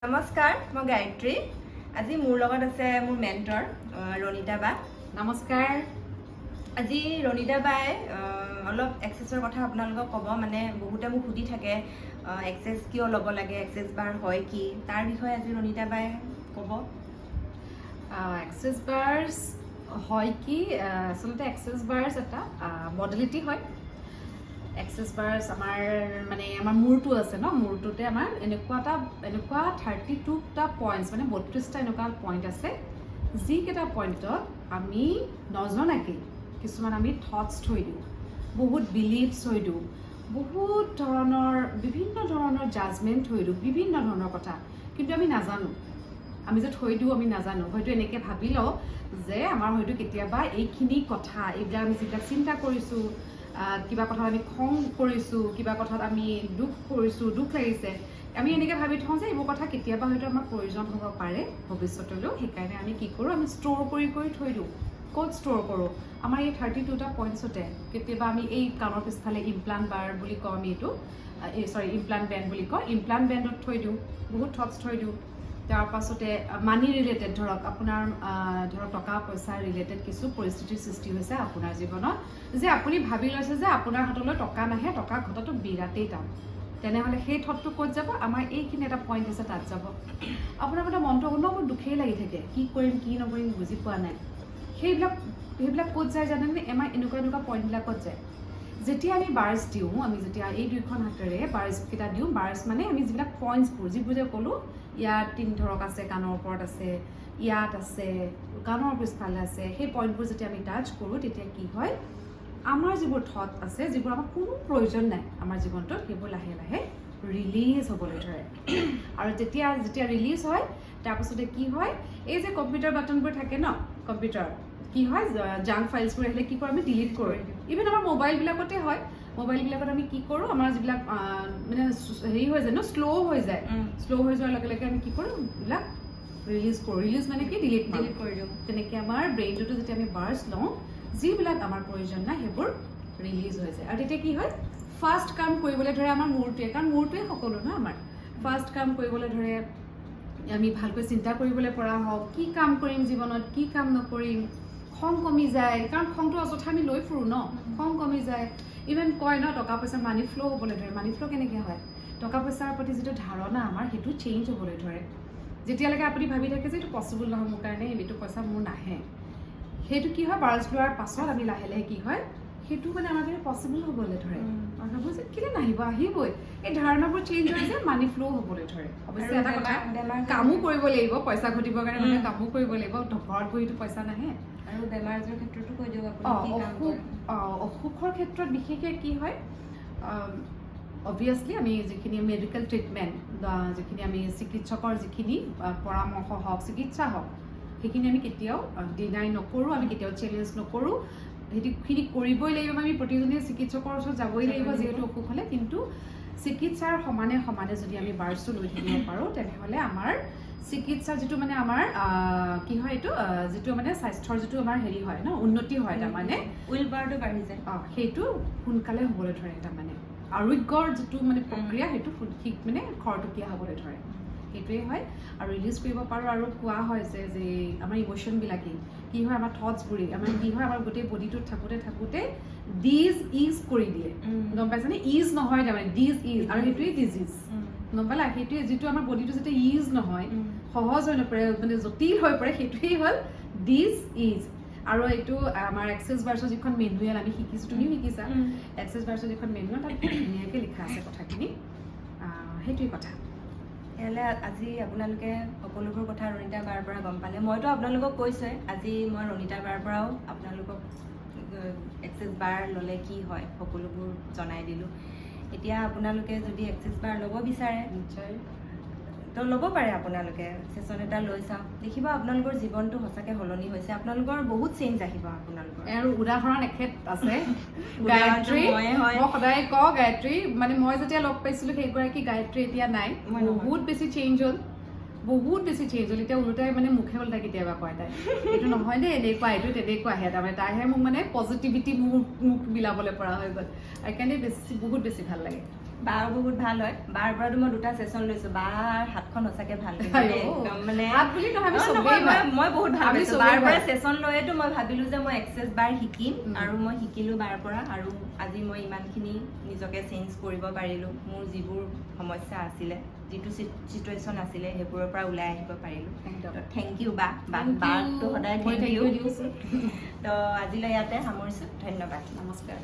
নমস্কাৰ, মই গায়ত্ৰী। আজি মোৰ লগত আছে মোৰ মেণ্টৰ ৰণিতা বা। নমস্কাৰ। আজি ৰণিতা বাই অলপ এক্সেছৰ কথা আপোনালোকক ক'ব। মানে বহুতে মোক সুধি থাকে এক্সেছ কিয় ল'ব লাগে, এক্সেছ বাৰ হয় কি, তাৰ বিষয়ে আজি ৰণিতা বাই ক'ব। এক্সেছ বাৰ্ছ হয় কি, আচলতে এক্সেছ বাৰ্ছ এটা মডেলিটি হয়। এক্সেছ বাৰ্ছ আমাৰ মূৰটো আছে ন, মূৰটোতে আমাৰ এনেকুৱা 32টা পইণ্টছ, মানে 32টা এনেকুৱা পইণ্ট আছে, যিকেইটা পইণ্টত আমি নজনাকৈ কিছুমান আমি থটছ থৈ দিওঁ, বহুত বিলিভছ থৈ দিওঁ, বিভিন্ন ধৰণৰ জাজমেণ্ট থৈ দিওঁ, বিভিন্ন ধৰণৰ কথা, কিন্তু আমি নাজানো। আমি যে থৈ দিওঁ আমি নাজানো। হয়তো এনেকৈ ভাবি লওঁ যে আমাৰ হয়তো কেতিয়াবা এইখিনি কথা, এইবিলাক আমি যিবিলাক চিন্তা কৰিছোঁ, কিবা কথাত আমি খং কৰিছোঁ, কিবা কথাত আমি দুখ কৰিছোঁ, দুখ লাগিছে, আমি এনেকৈ ভাবি থওঁ যে এইবোৰ কথা কেতিয়াবা হয়তো আমাৰ প্ৰয়োজন হ'ব পাৰে ভৱিষ্যতলৈও। সেইকাৰণে আমি কি কৰোঁ, আমি ষ্ট'ৰ কৰি থৈ দিওঁ। ক'ত ষ্ট'ৰ কৰোঁ? আমাৰ এই 32টা পইণ্টছতে। কেতিয়াবা আমি এই কাণৰ পিছফালে ইমপ্লাণ্ট বাৰ বুলি কওঁ, আমি এইটো ইমপ্লাণ্ট বেণ্ড বুলি কওঁ, ইমপ্লাণ্ট বেণ্ডত থৈ দিওঁ, বহুত থটছ থৈ দিওঁ। তাৰ পাছতে মানি ৰিলেটেড, ধৰক আপোনাৰ টকা পইচা ৰিলেটেড কিছু পৰিস্থিতিৰ সৃষ্টি হৈছে আপোনাৰ জীৱনত, যে আপুনি ভাবি লৈছে যে আপোনাৰ হাতলৈ টকা নাহে, টকা ঘটাটো বিৰাটেই টান। তেনেহ'লে সেই থটটো ক'ত যাব? আমাৰ এইখিনি এটা পইণ্ট আছে, তাত যাব। আপোনাৰ মনটো অনবৰত দুখেই লাগি থাকে, কি কৰিম কি নকৰিম বুজি পোৱা নাই। সেইবিলাক ক'ত যায় জানেনে? আমাৰ এনেকুৱা পইণ্টবিলাকত যায়। যেতিয়া আমি বাৰ্ছ দিওঁ, আমি যেতিয়া এই দুইখন হাতেৰে বাৰ্ছকেইটা দিওঁ, বাৰ্ছ মানে আমি যিবিলাক পইণ্টছবোৰ, যিবোৰ যে ক'লোঁ, ইয়াত ধৰক আছে, কাণৰ ওপৰত আছে, ইয়াত আছে, কাণৰ পিছফালে আছে, সেই পইণ্টবোৰ যেতিয়া আমি টাচ কৰোঁ, তেতিয়া কি হয়, আমাৰ যিবোৰ থট আছে, যিবোৰ আমাৰ কোনো প্ৰয়োজন নাই আমাৰ জীৱনটোত, সেইবোৰ লাহে লাহে ৰিলিজ হ'বলৈ ধৰে। আৰু যেতিয়া ৰিলিজ হয়, তাৰপাছতে কি হয়, এই যে কম্পিউটাৰ বাটনবোৰ থাকে ন, কম্পিউটাৰত কি হয়, জাংক ফাইলছবোৰ আহিলে কি কৰোঁ, আমি ডিলিট কৰোঁ। ইভেন আমাৰ মোবাইলবিলাকতে হয়, মোবাইলবিলাকত আমি কি কৰোঁ, আমাৰ যিবিলাক মানে হেৰি হৈ যায় ন, শ্ল' হৈ যায়, শ্ল' হৈ যোৱাৰ লগে লগে আমি কি কৰোঁ, এইবিলাক ৰিলিজ কৰোঁ। ৰিলিজ মানে কি, ডিলিট কৰি দিওঁ। তেনেকৈ আমাৰ ব্ৰেইনটোতো যেতিয়া আমি বাৰ্ছ লওঁ, যিবিলাক আমাৰ প্ৰয়োজন নাই সেইবোৰ ৰিলিজ হৈ যায়। আৰু তেতিয়া কি হয়, ফাষ্ট কাম কৰিবলৈ ধৰে আমাৰ মূৰটোৱে, কাৰণ মূৰটোৱে সকলো ন আমাৰ। ফাষ্ট কাম কৰিবলৈ ধৰে, আমি ভালকৈ চিন্তা কৰিবলৈ পৰা হওক, কি কাম কৰিম জীৱনত, কি কাম নকৰিম, খং কমি যায়, কাৰণ খংটো অযথা আমি লৈ ফুৰোঁ ন, খং কমি যায়। ইভেন কয় ন, টকা পইচা মানি ফ্ল' হ'বলৈ ধৰে। মানি ফ্ল' কেনেকৈ হয়? টকা পইচাৰ প্ৰতি যিটো ধাৰণা আমাৰ, সেইটো চেঞ্জ হ'বলৈ ধৰে। যেতিয়ালৈকে আপুনি ভাবি থাকে যে এইটো পচিবল নহয় মোৰ কাৰণে, এইটো পইচা মোৰ নাহে, সেইটো কি হয়, বাৰ্ছ লোৱাৰ পাছত আমি লাহে লাহে কি হয়, সেইটো মানে আমাৰ কাৰণে পচিবল হ'বলৈ ধৰে। আৰু ভাবোঁ যে কেলৈ নাহিব, আহিবই। এই ধাৰণাবোৰ চেঞ্জ হয় যে মানি ফ্ল' হ'বলৈ ধৰে। অৱশ্যে এটা কথা, কামো কৰিব লাগিব, পইচা ঘটিবৰ কাৰণে মানুহে কামো কৰিব লাগিব, ঘৰত বহিতো পইচা নাহে। আৰু বেমাৰ আজাৰৰ ক্ষেত্ৰতো কৈ দিয়ক আপুনি। অসুখৰ ক্ষেত্ৰত বিশেষকৈ কি হয়, অবভিয়াছলি আমি যিখিনি মেডিকেল ট্ৰিটমেণ্ট, যিখিনি আমি চিকিৎসকৰ যিখিনি পৰামৰ্শ হওক, চিকিৎসা হওক, সেইখিনি আমি কেতিয়াও ডিনাই নকৰোঁ, আমি কেতিয়াও চেলেঞ্জ নকৰোঁ। সেইখিনি কৰিবই লাগিব, আমি প্ৰতিজনে চিকিৎসকৰ ওচৰত যাবই লাগিব যিহেতু অসুখ হ'লে। কিন্তু চিকিৎসাৰ সমানে যদি আমি বাৰ্ছটো লৈ থাকিব পাৰোঁ, তেনেহ'লে আমাৰ চিকিৎসা যিটো মানে আমাৰ কি হয়, এইটো যিটো মানে স্বাস্থ্যৰ যিটো আমাৰ হেৰি হয় ন, উন্নতি হয়, তাৰমানে উইল পাৱাৰটো বাঢ়ি যায়, সেইটো সোনকালে হ'বলৈ ধৰে। তাৰমানে আৰোগ্যৰ যিটো মানে প্ৰক্ৰিয়া, সেইটো মানে খৰতকীয়া হ'বলৈ ধৰে, সেইটোৱে হয়। আৰু ৰিলিজ কৰিব পাৰোঁ। আৰু কোৱা হয় যে আমাৰ ইম'শ্যনবিলাকেই কি হয়, আমাৰ থটছবোৰেই আমাৰ কি হয়, আমাৰ গোটেই বডিটোত থাকোঁতে ডিজ ইজ কৰি দিয়ে, গম পাইছেনে? ইজ নহয় তাৰমানে, ডিজ ইজ, আৰু সেইটোৱেই ডিজিজ, গম পালা? সেইটোৱে যিটো আমাৰ বডিটো যেতিয়া ইজ নহয়, সহজ হৈ নপৰে, মানে জটিল হৈ পৰে, সেইটোৱেই হ'ল ডিজ ইজ। আৰু এইটো আমাৰ এক্সেছ বাৰ্ছৰ যিখন মেনুৱেল আমি শিকিছোঁ, তুমিও শিকিছা, এক্সেছ বাৰ্ছৰ যিখন মেনুৱেল, তাত খুব ধুনীয়াকৈ লিখা আছে কথাখিনি। সেইটোৱেই কথা। তেতিয়াহ'লে আজি আপোনালোকে সকলোবোৰ কথা ৰণিতা বাৰ পৰা গম পালে। মইতো আপোনালোকক কৈছোঁৱে, আজি মই ৰণিতা বাৰ পৰাও আপোনালোকক এক্সেছ বাৰ ল'লে কি হয় সকলোবোৰ জনাই দিলোঁ। এতিয়া আপোনালোকে যদি এক্সেছ বাৰ ল'ব বিচাৰে, নিশ্চয় তো ল'ব পাৰে। আপোনালোকে ছেশ্যন এটা লৈ চাওক, দেখিব আপোনালোকৰ জীৱনটো সঁচাকৈ সলনি হৈছে, আপোনালোকৰ বহুত চেঞ্জ আহিব আপোনালোকৰ। আৰু উদাহৰণ এখেত আছে, গায়ত্ৰী। মই সদায় কওঁ গায়ত্ৰী, মানে মই যেতিয়া লগ পাইছিলোঁ সেইগৰাকী গায়ত্ৰী এতিয়া নাই, বহুত বেছি চেঞ্জ হ'ল, এতিয়া ওলোটাই মানে মুখে ওলোটাই কেতিয়াবা কয়, তাই এইটো নহয় দেই, এনেকুৱা, এইটো তেনেকুৱাহে, তাৰমানে তাইহে মোক মানে পজিটিভিটি মোক বিলাবলৈ পৰা হৈ গ'ল। সেইকাৰণে বহুত বেছি ভাল লাগে। বাৰ বহুত ভাল হয়। বাৰ পৰাতো মই 2টা ছেছন লৈছো। বাৰ হাতখন সঁচাকে ভাল একদম মানে হাত বুলি নহয়, আমি চবেই ভাল। মই বহুত ভাল আমি পাইছো। চবেই বাৰ পৰা ভাল। ছেছন লৈয়েতো মই ভাবিলো যে মই এক্সেছ বাৰ শিকিম আৰু মই শিকিলো বাৰ পৰা আৰু আজি মই ইমানখিনি নিজকে চেঞ্জ কৰিব পাৰিলো। মোৰ যিবোৰ সমস্যা আছিলে, যিটো চিটুৱেশ্যন আছিলে সেইবোৰৰ পৰা ওলাই আহিব পাৰিলো। থেংক ইউ বা বাৰটো সদায় থেংক ইউ। তো আজিলৈ ইয়াতে সামৰিছো। ধন্যবাদ। নমস্কাৰ।